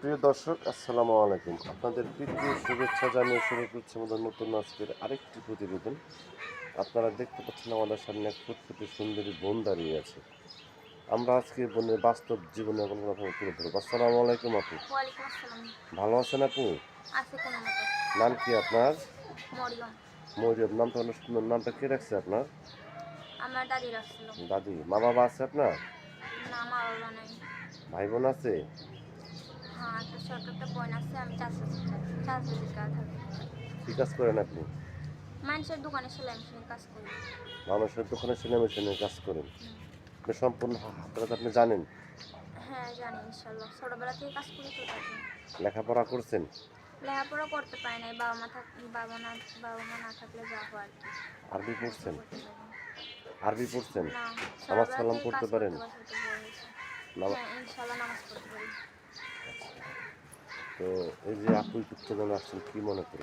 প্রিয় দর্শক, আসসালামু আলাইকুম। আপনাদের প্রীতি শুভেচ্ছা জানিয়ে শুরু করছে আমাদের নতুন আজকের আরেকটি প্রতিবেদন। আপনারা দেখতে পাচ্ছেন আমাদের সামনে এক ফুটফুটে সুন্দরী বোন দাঁড়িয়ে আছে। আমরা আজকে বোনের বাস্তব জীবনে গল্প তুলে ধরবো। আসসালামু আলাইকুম আপু। ওয়ালাইকুম আসসালাম। ভালো আছেন আপু? আছে কোনো মতো। নাম কি আপনার? মরিয়ম। মরিয়ম। নামটা অনেক সুন্দর। নামটা কে রাখছে আপনার? আমার দাদি রাখছিল। দাদি। মা বাবা আছে আপনার? না, মা বাবা নাই। ভাই বোন আছে? হ্যাঁ, একটা ছোট একটা বোন আছে। আমি চাচাদের কাছে থাকি। কি কাজ করেন আপনি? মানুষের দোকানে সেলাই মেশিনের কাজ করি। মানুষের দোকানে সেলাই মেশিনের কাজ করেন? হুম। আপনি সম্পূর্ণ হাতের কাজ আপনি জানেন? হ্যাঁ, জানি ইনশাল্লাহ। ছোটবেলা থেকে কাজ করি তো তার জন্য। লেখাপড়া করছেন? লেখাপড়া করতে পারি নাই। বাবা মা না থাকলে যা হয় আর কি। আরবি লেখাপড়া পড়ছেন? করতে পারি না। আরবি পড়ছেন? না, নামাজ ছোটবেলা কালাম থেকে পড়তে কাজ পারেন? করতে করতে বড় হয়েছে। নামা- হ্যাঁ, ইনশাল্লাহ নামাজ পড়তে পারি। তো এই যে আপু ইউটিউব চ্যানেলে আসছেন, কি মনে করে?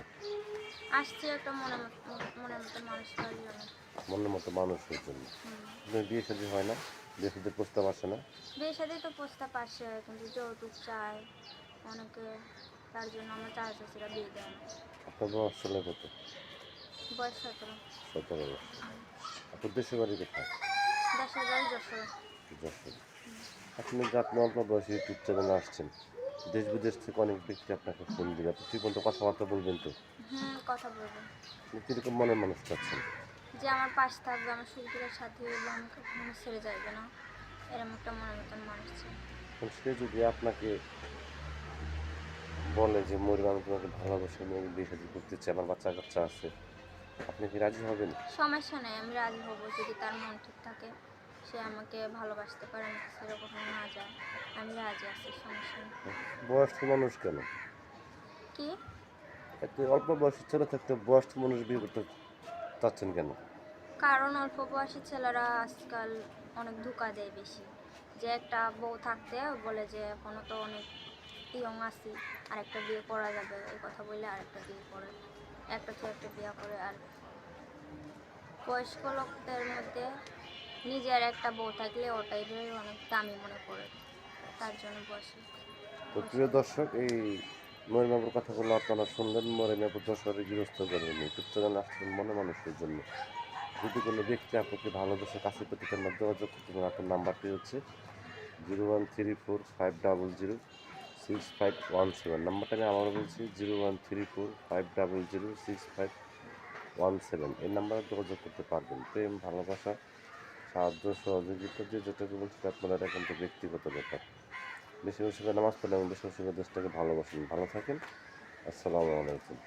আসছে একটা মনের মতো মানুষ পাওয়ার জন্য। মনের মতো মানুষের জন্য। হুম। আপনার বিয়ে শাদী হয় না? বিয়ে শাদীর প্রস্তাব আসে না? বিয়ের সাথেই তো প্রস্তাব আসে, কিন্তু যৌতুক চায় অনেকে। তার জন্য আমার চাচিরা বিয়ে দেয় না। আপনার বয়স চলে কত? বয়স 17। 17 বছর। আপনার দেশের বাড়ি কোথায়? দেশের বাড়ি যশোর। যশোর। আপনি যে আপনি অল্প বয়সে ইউটিউব চ্যানেলে আসছেন, দেশ বিদেশ থেকে অনেক ব্যক্তি আপনাকে ফোন দিবে, আপনি ঠিক মতো কথাবার্তা বলবেন তো? কথা বলবো। আপনি কীরকম মনের মানুষ চাচ্ছেন? যে আমার পাশে থাকবে, আমার সুখের সাথে এবং আমাকে কখনো ছেড়ে যাবে না, এরকম একটা মনের মতন মানুষ চাই। এখন সে যদি আপনাকে বলে যে মরিম, আমি তোমাকে ভালোবাসি, আমি বিয়ে শাদী করতে চাই, আমার বাচ্চা কাচ্চা আছে, আপনি কি রাজি হবেন? সমস্যা নেই, আমি রাজি হব যদি তার মন ঠিক থাকে। সে আমাকে ভালোবাসতে পারে, আমাকে ছেড়ে কখনো না যায়। আমি রাজি আছি, সমস্যা নেই। বয়স্ক মানুষ কেন? কি? এত অল্প বয়সী ছেলে থাকতে বয়স্ক মানুষ বিয়ে করতে চাচ্ছেন কেন? কারণ অল্প বয়সী ছেলেরা আজকাল অনেক ধোঁকা দেয় বেশি। যে একটা বউ থাকতে বলে যে এখনো তো অনেক ইয়ং আছি, আরেকটা বিয়ে করা যাবে, এই কথা বললে আরেকটা বিয়ে করে, একটা থেকে একটা বিয়ে করে। আর বয়স্ক লোকদের মধ্যে নিজের একটা বউ থাকলে ওটাই অনেক দামি মনে করে, তার জন্য তো বয়স্ক প্রিয় দর্শক, এই মরিমাপুর কথাগুলো আপনারা শুনলেন। মরিমাপুর যশোরে গৃহস্থ করবেন, ইউটিউব চ্যানেল আসছেন মনে মানুষের জন্য। যদি কোনো ব্যক্তি আপনাকে ভালোবাসে, কাছে পেতে চান বা যোগাযোগ করতে চান, আপনার নাম্বারটি হচ্ছে 01345006517। নাম্বারটা আমি আবারও বলছি, 01345006517। এই নাম্বারে যোগাযোগ করতে পারবেন। প্রেম, ভালোবাসা, সাহায্য, সহযোগিতা, যে যেটুকু বলছি আপনাদের একান্ত ব্যক্তিগত ব্যাপার। বেশি বেশি করে নামাজ পড়লে এবং বেশি বেশি করে দেশটাকে ভালোবাসেন। ভালো থাকেন। আসসালামু আলাইকুম।